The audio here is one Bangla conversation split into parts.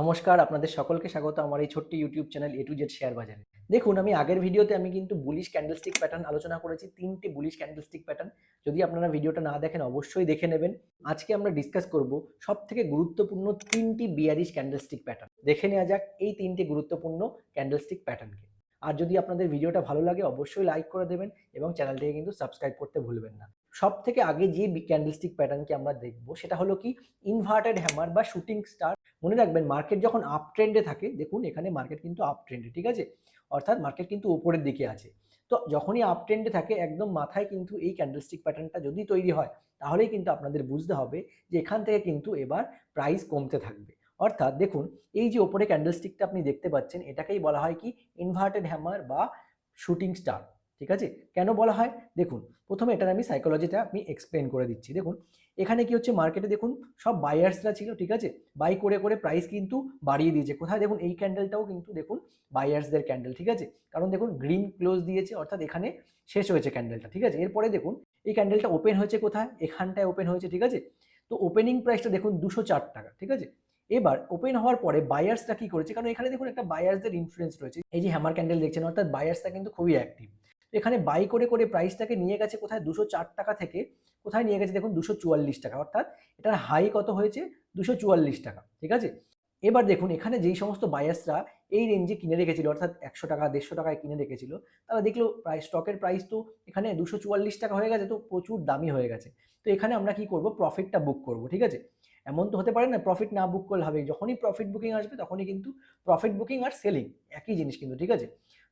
নমস্কার, আপনাদের সকলকে স্বাগত আমার এই ছোট্ট YouTube channel A to Z share বাজারে। দেখুন, আমি আগের ভিডিওতে কিন্তু বুলিশ ক্যান্ডেলস্টিক প্যাটার্ন আলোচনা করেছি, ৩ টে বুলিশ ক্যান্ডেলস্টিক প্যাটার্ন। যদি আপনারা ভিডিওটা না দেখেন অবশ্যই দেখে নেবেন। আজকে আমরা ডিসকাস করব সবথেকে গুরুত্বপূর্ণ ৩টি বিয়ারিশ ক্যান্ডেলস্টিক প্যাটার্ন। দেখে নেওয়া যাক এই ৩টে গুরুত্বপূর্ণ ক্যান্ডেলস্টিক প্যাটার্নকে। আর যদি আপনাদের ভিডিওটা ভালো লাগে অবশ্যই লাইক করে দেবেন এবং চ্যানেলটিকে কিন্তু সাবস্ক্রাইব করতে ভুলবেন না। সবথেকে আগে যে ক্যান্ডেলস্টিক প্যাটার্নকে আমরা দেখব সেটা হলো কি ইনভার্টেড হ্যামার বা শুটিং স্টার। মনে রাখবেন, মার্কেট যখন আপ ট্রেন্ডে থাকে, দেখুন এখানে মার্কেট কিন্তু আপ ট্রেন্ডে, ঠিক আছে, অর্থাৎ মার্কেট কিন্তু উপরের দিকে আছে। তো যখনই আপ ট্রেন্ডে থাকে একদম মাথায় কিন্তু এই ক্যান্ডেলস্টিক প্যাটার্নটা যদি তৈরি হয়, তাহলেই কিন্তু আপনাদের বুঝতে হবে যে এখান থেকে কিন্তু এবার প্রাইস কমতে থাকবে। অর্থাৎ দেখুন, এই যে ওপরে ক্যান্ডেলস্টিকটা আপনি দেখতে পাচ্ছেন, এটাকেই বলা হয় কি ইনভার্টেড হ্যামার বা শুটিং স্টার। ঠিক আছে, কেন বলা হয় দেখুন, প্রথমে এটার আমি সাইকোলজিটা আপনি এক্সপ্লেন করে দিচ্ছি। দেখুন, এখানে কি হচ্ছে, মার্কেটে দেখুন সব বায়ার্সরা ছিল, ঠিক আছে, বাই করে করে প্রাইস কিন্তু বাড়িয়ে দিয়েছে। কোথায় দেখুন, এই ক্যান্ডেলটাও কিন্তু দেখুন বায়ার্সদের ক্যান্ডেল, ঠিক আছে, কারণ দেখুন গ্রিন ক্লোজ দিয়েছে, অর্থাৎ এখানে শেষ হয়েছে ক্যান্ডেলটা, ঠিক আছে। এরপরে দেখুন এই ক্যান্ডেলটা ওপেন হয়েছে কোথায়, এখানটায় ওপেন হয়েছে, ঠিক আছে। তো ওপেনিং প্রাইসটা দেখুন 204 টাকা, ঠিক আছে। এবার ওপেন হওয়ার পরে বায়ার্সরা কি করেছে, কারণ এখানে দেখুন একটা বায়ার্সদের ইনফ্লুয়েন্স রয়েছে, এই যে হ্যামার ক্যান্ডেল দেখছেন, অর্থাৎ বায়ার্সরা কিন্তু খুবই অ্যাক্টিভ। এখানে বাই করে করে প্রাইসটাকে নিয়ে গেছে কোথায়, 204 টাকা থেকে কোথায় নিয়ে গেছে দেখুন 244 টাকা, অর্থাৎ এটার হাই কত হয়েছে, 244 টাকা, ঠিক আছে। এবার দেখুন এখানে যেই সমস্ত বায়ার্সরা এই রেঞ্জে কিনে রেখেছিল, অর্থাৎ 100 টাকা 150 টাকায় কিনে রেখেছিল, তারা দেখলো প্রাইস, স্টকের প্রাইস তো এখানে 244 টাকা হয়ে গেছে, তো প্রচুর দামি হয়ে গেছে। তো এখানে আমরা কি করব, প্রফিটটা বুক করব, ঠিক আছে। এমন তো হতে পারে না প্রফিট না বুক করলে হবে, যখনই প্রফিট বুকিং আসবে তখনই কিন্তু প্রফিট বুকিং আর সেলিং একই জিনিস কিন্তু, ঠিক আছে।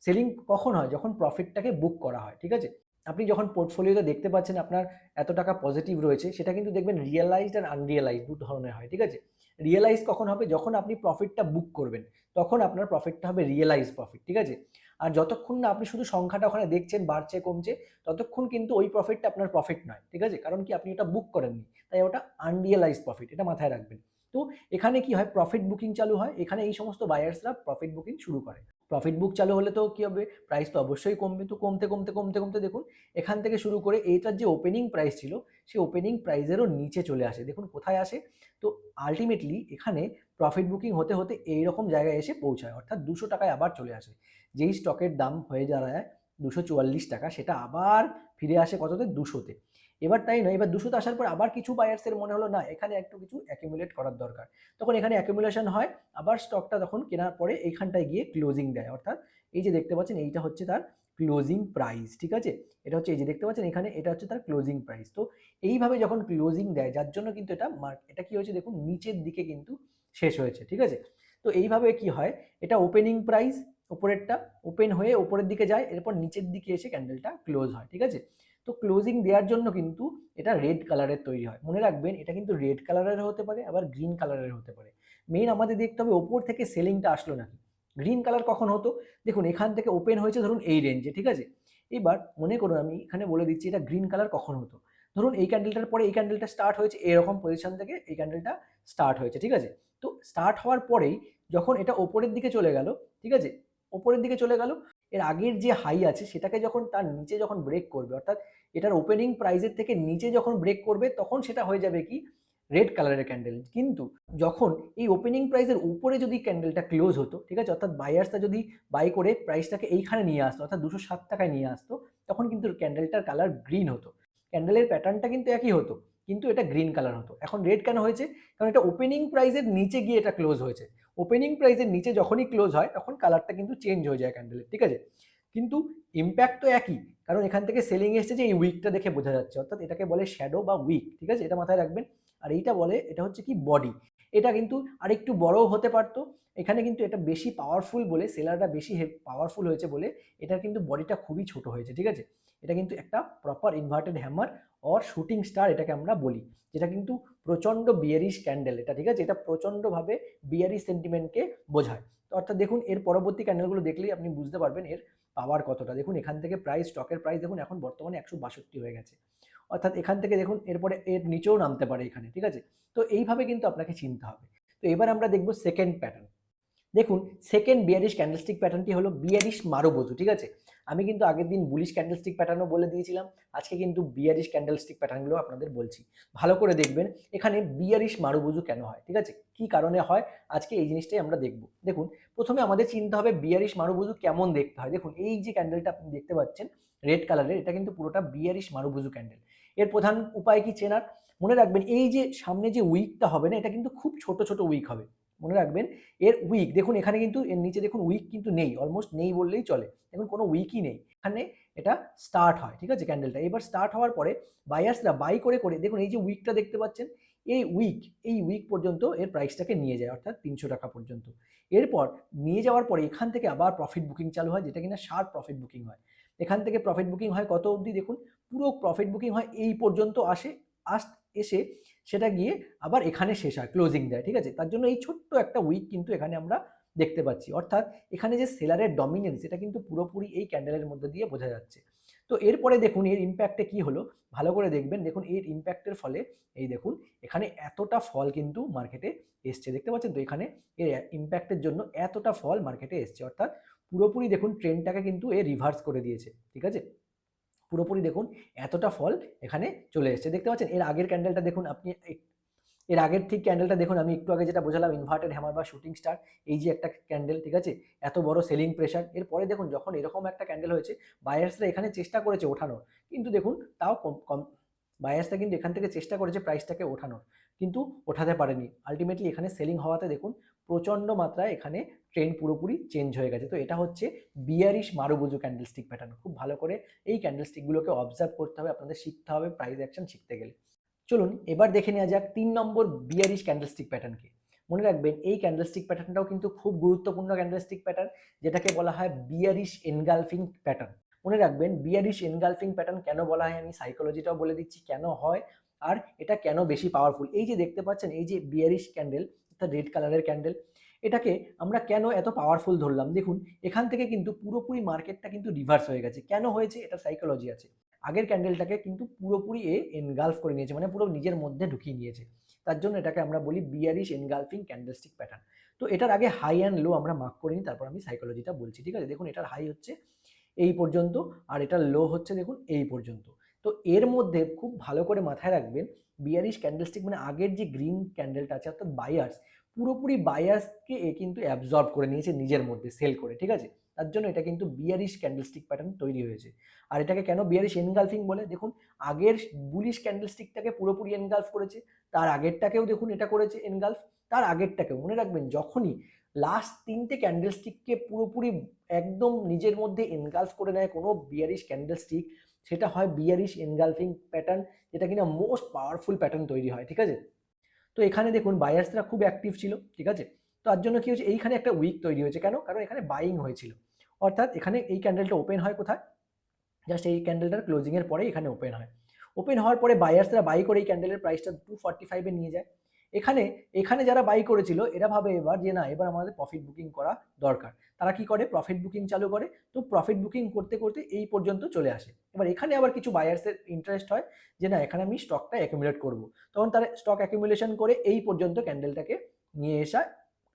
সেলিং কখন হয়, যখন প্রফিটটাকে বুক করা হয়, ঠিক আছে। আপনি যখন পোর্টফোলিওতে দেখতে পাচ্ছেন আপনার এত টাকা পজিটিভ রয়েছে, সেটা কিন্তু দেখবেন রিয়েলাইজড আর আনরিয়েলাইজড দু ধরনের হয়, ঠিক আছে। রিয়েলাইজ কখন হবে, যখন আপনি প্রফিটটা বুক করবেন, তখন আপনার প্রফিটটা হবে রিয়েলাইজ প্রফিট, ঠিক আছে। আর যতক্ষণ না আপনি শুধু সংখ্যাটা ওখানে দেখছেন বাড়ছে কমছে, ততক্ষণ কিন্তু ওই প্রফিটটা আপনার প্রফিট নয়, ঠিক আছে, কারণ কি আপনি ওটা বুক করেননি, তাই ওটা আনরিয়েলাইজ প্রফিট, এটা মাথায় রাখবেন। তো এখানে কি হয়, প্রফিট বুকিং চালু হয়, এখানে এই সমস্ত বায়ার্সরা প্রফিট বুকিং শুরু করে। প্রফিট বুক চালু হলে তো কি হবে, প্রাইস তো অবশ্যই কমবে, তো কমতে কমতে কমতে কমতে দেখুন এখান থেকে শুরু করে এইটার যে ওপেনিং প্রাইস ছিল, সেই ওপেনিং প্রাইসেরও নিচে চলে আসে, দেখুন কোথায় আসে। তো আলটিমেটলি এখানে প্রফিট বুকিং হতে হতে এইরকম জায়গায় এসে পৌঁছায়, অর্থাৎ 200 টাকায় আবার চলে আসে। যেই স্টকের দাম হয়ে দাঁড়ায় 244 টাকা, সেটা আবার ফিরে আসে কততে, 200-তে। এবার তাই নয়, এবার 200-তে আসার পর আবার কিছু বায়ার্সের মনে হলো না, এখানে একটু কিছু অ্যাকুমুলেট করার দরকার, তখন এখানে অ্যাকুমুলেশন হয়, আবার স্টকটা তখন কেনার পরে এইখানটায় গিয়ে ক্লোজিং দেয়, অর্থাৎ এই যে দেখতে পাচ্ছেন এইটা হচ্ছে তার ক্লোজিং প্রাইস, ঠিক আছে। এটা হচ্ছে এই যে দেখতে পাচ্ছেন এখানে, এটা হচ্ছে তার ক্লোজিং প্রাইস। তো এইভাবে যখন ক্লোজিং দেয়, যার জন্য কিন্তু এটা এটা কি হয়েছে দেখুন, নিচের দিকে কিন্তু শেষ হয়েছে, ঠিক আছে। তো এইভাবে কি হয়, এটা ওপেনিং প্রাইস, ওপরেরটা ওপেন হয়ে ওপরের দিকে যায়, এরপর নিচের দিকে এসে ক্যান্ডেলটা ক্লোজ হয়, ঠিক আছে। তো ক্লোজিং দেওয়ার জন্য কিন্তু এটা রেড কালারের তৈরি হয়, মনে রাখবেন এটা কিন্তু রেড কালারের হতে পারে, আবার গ্রিন কালারের হতে পারে। মেইন আমাদের দেখতে হবে ওপর থেকে সেলিংটা আসলো নাকি। গ্রিন কালার কখন হতো, দেখুন এখান থেকে ওপেন হয়েছে ধরুন এই রেঞ্জে, ঠিক আছে। এবার মনে করুন আমি এখানে বলে দিচ্ছি এটা গ্রিন কালার কখন হতো, ধরুন এই ক্যান্ডেলটার পরে এই ক্যান্ডেলটা স্টার্ট হয়েছে, এরকম পজিশন থেকে এই ক্যান্ডেলটা স্টার্ট হয়েছে, ঠিক আছে। তো স্টার্ট হওয়ার পরেই যখন এটা ওপরের দিকে চলে গেল, ঠিক আছে, ওপরের দিকে চলে গেল, এর আগের যে হাই আছে সেটাকে যখন তার নিচে যখন ব্রেক করবে, অর্থাৎ এটার ওপেনিং প্রাইসের থেকে নিচে যখন ব্রেক করবে, তখন সেটা হয়ে যাবে কি রেড কালারের ক্যান্ডেল। কিন্তু যখন এই ওপেনিং প্রাইসের উপরে যদি ক্যান্ডেলটা ক্লোজ হতো, ঠিক আছে, অর্থাৎ বায়ার্সটা যদি বাই করে প্রাইসটাকে এইখানে নিয়ে আসতো, অর্থাৎ 207 টাকায় নিয়ে আসতো, তখন কিন্তু ক্যান্ডেলটার কালার গ্রিন হতো। ক্যান্ডেলের প্যাটার্নটা কিন্তু একই হতো, কিন্তু এটা গ্রিন কালার হতো। এখন রেড কেন হয়েছে, কারণ এটা ওপেনিং প্রাইসের নিচে গিয়ে এটা ক্লোজ হয়েছে। ওপেনিং প্রাইসের নিচে যখনই ক্লোজ হয় তখন কালারটা কিন্তু চেঞ্জ হয়ে যায় ক্যান্ডেলের, ঠিক আছে। কিন্তু ইম্প্যাক্ট তো একই, কারণ এখান থেকে সেলিং এসছে যে এই উইকটা দেখে বোঝা যাচ্ছে, অর্থাৎ এটাকে বলে শ্যাডো বা উইক, ঠিক আছে, এটা মাথায় রাখবেন। আর এইটা বলে, এটা হচ্ছে কি বডি। এটা কিন্তু আরেকটু বড়ও হতে পারতো, এখানে কিন্তু এটা বেশি পাওয়ারফুল বলে, সেলারটা বেশি পাওয়ারফুল হয়েছে বলে এটার কিন্তু বডিটা খুবই ছোট হয়েছে, ঠিক আছে। এটা কিন্তু একটা proper inverted hammer or shooting star এটাকে আমরা বলি, যেটা কিন্তু প্রচণ্ড বিয়ারিশ ক্যান্ডেল এটা, ঠিক আছে, এটা প্রচণ্ডভাবে বিয়ারিশ সেন্টিমেন্টকে বোঝায়। তো অর্থাৎ দেখুন এর পরবর্তী ক্যান্ডেলগুলো দেখলেই আপনি বুঝতে পারবেন এর পাওয়ার কতটা। দেখুন এখান থেকে প্রাইস, স্টকের প্রাইস দেখুন এখন বর্তমানে 162 হয়ে গেছে, অর্থাৎ এখান থেকে দেখুন এরপরে এর নিচেও নামতে পারে এখানে, ঠিক আছে। তো এইভাবে কিন্তু আপনাকে চিনতে হবে। তো এবার আমরা দেখব সেকেন্ড প্যাটার্ন। দেখুন সেকেন্ড বিয়ারিশ ক্যান্ডেলস্টিক প্যাটার্নটি হলো বিয়ারিশ মারুবোজু, ঠিক আছে। আমি কিন্তু আগের দিন বুলিশ ক্যান্ডেলস্টিক প্যাটার্নও বলে দিয়েছিলাম, আজকে কিন্তু বিয়ারিশ ক্যান্ডেলস্টিক প্যাটার্নগুলো আপনাদের বলছি। ভালো করে দেখবেন এখানে বিয়ারিশ মারুবুজু কেন হয়, ঠিক আছে, কি কারণে হয় আজকে এই জিনিসটাই আমরা দেখব। দেখুন প্রথমে আমাদের চিন্তা হবে বিয়ারিশ মারুবুজু কেমন দেখতে হয়। দেখুন এই যে ক্যান্ডেলটা আপনি দেখতে পাচ্ছেন রেড কালারের, এটা কিন্তু পুরোটা বিয়ারিশ মারুবুজু ক্যান্ডেল। এর প্রধান উপায় কি চেনার, মনে রাখবেন এই যে সামনে যে উইকটা হবে না, এটা কিন্তু খুব ছোট ছোট উইক হবে, মনে রাখবেন এর উইক দেখুন এখানে কিন্তু এর নিচে দেখুন উইক কিন্তু নেই, অলমোস্ট নেই বললেই চলে, দেখুন কোনো উইকই নেই এখানে, এটা স্টার্ট হয়, ঠিক আছে ক্যান্ডেলটা। এবার স্টার্ট হওয়ার পরে বায়ার্সরা বাই করে করে দেখুন এই যে উইকটা দেখতে পাচ্ছেন, এই উইক পর্যন্ত এর প্রাইসটাকে নিয়ে যায়, অর্থাৎ 300 টাকা পর্যন্ত। এরপর নিয়ে যাওয়ার পরে এখান থেকে আবার প্রফিট বুকিং চালু হয়, যেটা কিনা শার্প প্রফিট বুকিং হয়। এখান থেকে প্রফিট বুকিং হয় কত অবধি, দেখুন পুরো প্রফিট বুকিং হয় এই পর্যন্ত এসে সেটা গিয়ে আবার এখানে শেষ হয়, ক্লোজিং দেয়, ঠিক আছে। তার জন্য এই ছোট্ট একটা উইক কিন্তু এখানে আমরা দেখতে পাচ্ছি, অর্থাৎ এখানে যে সেলারের ডমিনেন্স এটা কিন্তু পুরোপুরি এই ক্যান্ডেলের মধ্যে দিয়ে বোঝা যাচ্ছে। তো এরপরে দেখুন এর ইম্প্যাক্টে কি হলো, ভালো করে দেখবেন, দেখুন এর ইম্প্যাক্টের ফলে এই দেখুন এখানে এতটা ফল কিন্তু মার্কেটে এসছে, দেখতে পাচ্ছেন তো, এখানে এর ইম্প্যাক্টের জন্য এতটা ফল মার্কেটে এসছে, অর্থাৎ পুরোপুরি দেখুন ট্রেন্ডটাকে কিন্তু এ রিভার্স করে দিয়েছে, ঠিক আছে। পুরোপুরি দেখুন এতটা ফল এখানে চলে এসেছে, দেখতে পাচ্ছেন। এর আগের ক্যান্ডেলটা দেখুন আপনি, এর আগের ঠিক ক্যান্ডেলটা দেখুন, আমি একটু আগে যেটা বোঝালাম ইনভার্টেড হ্যামার বা শুটিং স্টার, এই যে একটা ক্যান্ডেল, ঠিক আছে, এত বড় সেলিং প্রেশার। এরপরে দেখুন যখন এরকম একটা ক্যান্ডেল হয়েছে, বায়ার্সরা এখানে চেষ্টা করেছে ওঠানোর, কিন্তু দেখুন তাও কম বায়ার্সরা কিন্তু এখান থেকে চেষ্টা করেছে প্রাইসটাকে ওঠানোর, কিন্তু ওঠাতে পারেনি। আলটিমেটলি এখানে সেলিং হওয়াতে দেখুন প্রচণ্ড মাত্রায় এখানে ট্রেন্ড পুরোপুরি চেঞ্জ হয়ে গেছে। তো এটা হচ্ছে বিয়ারিশ মারুবুজু ক্যান্ডেলস্টিক প্যাটার্ন। খুব ভালো করে এই ক্যান্ডেলস্টিকগুলোকে অবজার্ভ করতে হবে, আপনাদের শিখতে হবে প্রাইস অ্যাকশন শিখতে গেলে। চলুন এবার দেখে নেওয়া যাক 3 নম্বর বিয়ারিশ ক্যান্ডেলস্টিক প্যাটার্নকে। মনে রাখবেন এই ক্যান্ডেলস্টিক প্যাটার্নটাও কিন্তু খুব গুরুত্বপূর্ণ ক্যান্ডেলস্টিক প্যাটার্ন, যেটাকে বলা হয় বিয়ারিশ এনগালফিং প্যাটার্ন। মনে রাখবেন বিয়ারিশ এনগালফিং প্যাটার্ন কেন বলা হয়, আমি সাইকোলজিটাও বলে দিচ্ছি কেন হয় আর এটা কেন বেশি পাওয়ারফুল। এই যে দেখতে পাচ্ছেন এই যে বিয়ারিশ ক্যান্ডেল, অর্থাৎ রেড কালারের ক্যান্ডেল, এটাকে আমরা কেন এত পাওয়ারফুল ধরলাম, দেখুন এখান থেকে কিন্তু পুরোপুরি মার্কেটটা কিন্তু রিভার্স হয়ে গেছে। কেন হয়েছে, এটা সাইকোলজি আছে। আগের ক্যান্ডেলটাকে কিন্তু পুরোপুরি এনগালফ করে নিয়েছে, মানে পুরো নিজের মধ্যে ঢুকিয়ে নিয়েছে, তার জন্য এটাকে আমরা বলি বিয়ারিশ এনগালফিং ক্যান্ডেলস্টিক প্যাটার্ন। তো এটার আগে হাই অ্যান্ড লো আমরা মার্ক করে নিই, তারপর আমি সাইকোলজিটা বলছি, ঠিক আছে। দেখুন এটার হাই হচ্ছে এই পর্যন্ত আর এটার লো হচ্ছে দেখুন এই পর্যন্ত। তো এর মধ্যে খুব ভালো করে মাথায় রাখবেন বিয়ারিশ ক্যান্ডেলস্টিক মানে আগের যে গ্রিন ক্যান্ডেলটা আছে, অর্থাৎ বায়ার্স, পুরোপুরি বায়ার্সকে এ কিন্তু অ্যাবজর্ব করে নিয়েছে নিজের মধ্যে সেল করে, ঠিক আছে। তার জন্য এটা কিন্তু বিয়ারিশ ক্যান্ডেলস্টিক প্যাটার্ন তৈরি হয়েছে। আর এটাকে কেন বিয়ারিশ এনগালফিং বলে, দেখুন আগের বুলিশ ক্যান্ডেলস্টিকটাকে পুরোপুরি এনগালফ করেছে, তার আগেরটাকেও দেখুন এটা করেছে এনগালফ, তার আগেরটাকেও। মনে রাখবেন যখনই লাস্ট 3টে ক্যান্ডেলস্টিককে পুরোপুরি একদম নিজের মধ্যে এনগালফ করে নেয় কোনো বিয়ারিশ ক্যান্ডেলস্টিক, সেটা হয় বিয়ারিশ এনগালফিং প্যাটার্ন, যেটা কিনা মোস্ট পাওয়ারফুল প্যাটার্ন তৈরি হয়, ঠিক আছে। তো এখানে দেখুন বায়ার্সরা খুব অ্যাক্টিভ ছিল, ঠিক আছে। তো তার জন্য কি হচ্ছে, এইখানে একটা উইক তৈরি হয়েছে, কেন, কারণ এখানে বাইং হয়েছিল, অর্থাৎ এখানে এই ক্যান্ডেলটা ওপেন হয় কোথায়, জাস্ট এই ক্যান্ডেলটার ক্লোজিং এর পরে এখানে ওপেন হয়। ওপেন হওয়ার পরে বায়ার্সরা বাই করে এই ক্যান্ডেলের প্রাইসটা 245 এ নিয়ে যায়। এখানে এখানে যারা বাই করেছিল এরা ভাবে এবার যে না, এবার আমাদের প্রফিট বুকিং করা দরকার। তারা কি করে, প্রফিট বুকিং চালু করে। তো প্রফিট বুকিং করতে করতে এই পর্যন্ত চলে আসে। এবার এখানে আবার কিছু বায়ার্সের ইন্টারেস্ট হয় যে না, এখানে আমি স্টকটা অ্যাকুমুলেট করব। তখন তারা স্টক অ্যাকুমুলেশন করে এই পর্যন্ত ক্যান্ডেলটাকে নিয়ে এসে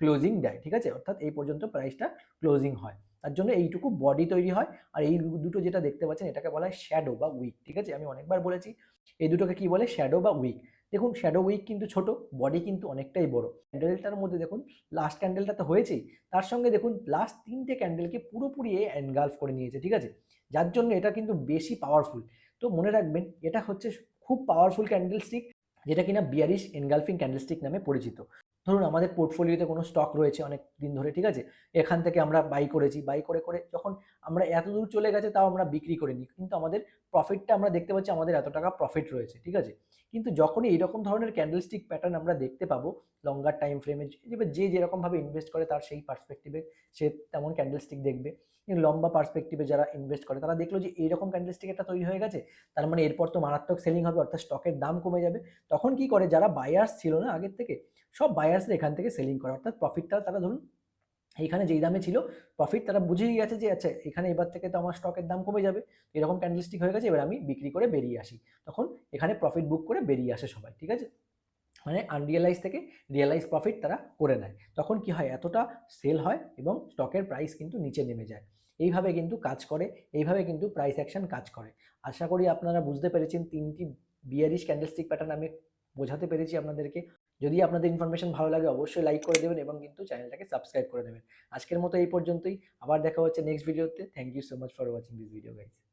ক্লোজিং দেয়, ঠিক আছে, অর্থাৎ এই পর্যন্ত প্রাইসটা ক্লোজিং হয়। তার জন্য এইটুকু বডি তৈরি হয়। আর এই দুটো যেটা দেখতে পাচ্ছেন এটাকে বলা হয় শ্যাডো বা উইক, ঠিক আছে। আমি অনেকবার বলেছি এই দুটোকে কি বলে, শ্যাডো বা উইক। দেখুন শ্যাডো উইক কিন্তু ছোট, বডি কিন্তু অনেকটাই বড়। ক্যান্ডেলটার মধ্যে দেখুন লাস্ট ক্যান্ডেলটা তো হয়েছেই, তার সঙ্গে দেখুন লাস্ট 3টে ক্যান্ডেলকে পুরোপুরি এনগালফ করে নিয়েছে, ঠিক আছে, যার জন্য এটা কিন্তু বেশি পাওয়ারফুল। তো মনে রাখবেন এটা হচ্ছে খুব পাওয়ারফুল ক্যান্ডেলস্টিক, যেটা কিনা বিয়ারিশ এনগালফিং ক্যান্ডেলস্টিক নামে পরিচিত। ধরুন আমাদের পোর্টফোলিওতে কোনো স্টক রয়েছে অনেক দিন ধরে, ঠিক আছে, এখান থেকে আমরা বাই করেছি, বাই করে করে যখন আমরা এত দূর চলে গেছে তাও আমরা বিক্রি করে নিই, কিন্তু আমাদের প্রফিটটা আমরা দেখতে পাচ্ছি আমাদের এত টাকা প্রফিট রয়েছে, ঠিক আছে। কিন্তু যখনই এইরকম ধরনের ক্যান্ডেলস্টিক প্যাটার্ন আমরা দেখতে পাবো লঙ্গার টাইম ফ্রেমে, যে যেরকমভাবে ইনভেস্ট করে তার সেই পার্সপেক্টিভে সে তেমন ক্যান্ডেলস্টিক দেখবে। কিন্তু লম্বা পার্সপেক্টিভে যারা ইনভেস্ট করে তারা দেখলো যে এইরকম ক্যান্ডেলস্টিক একটা তৈরি হয়ে গেছে, তার মানে এরপর তো মারাত্মক সেলিং হবে, অর্থাৎ স্টকের দাম কমে যাবে। তখন কি করে, যারা বায়ার্স ছিল না আগের থেকে, সব বায়ার্সরা এখান থেকে সেলিং করে, অর্থাৎ প্রফিটটা তারা ধরুন এইখানে যেই দামে ছিল প্রফিট, তারা বুঝেই গেছে যে আচ্ছা এখানে এবার থেকে তো আমার স্টকের দাম কমে যাবে, এরকম ক্যান্ডেলস্টিক হয়ে গেছে, এবার আমি বিক্রি করে বেরিয়ে আসি। তখন এখানে প্রফিট বুক করে বেরিয়ে আসে সবাই, ঠিক আছে। মানে আনরিয়ালাইজ থেকে রিয়েলাইজ প্রফিট তারা করে নেয়। তখন কি হয়, এতটা সেল হয় এবং স্টকের প্রাইস কিন্তু নিচে নেমে যায়। এইভাবে কিন্তু কাজ করে, এইভাবে কিন্তু প্রাইস অ্যাকশন কাজ করে। আশা করি আপনারা বুঝতে পেরেছেন ৩টি বিয়ারিশ ক্যান্ডেলস্টিক প্যাটার্ন আমি বোঝাতে পেরেছি আপনাদেরকে। যদি আপনাদের ইনফরমেশন ভালো লাগে অবশ্যই লাইক করে দেবেন এবং কিন্তু চ্যানেলটাকে সাবস্ক্রাইব করে দেবেন। আজকের মতো এই পর্যন্তই। আবার দেখা হচ্ছে নেক্সট ভিডিওতে। Thank you so much for watching this video guys.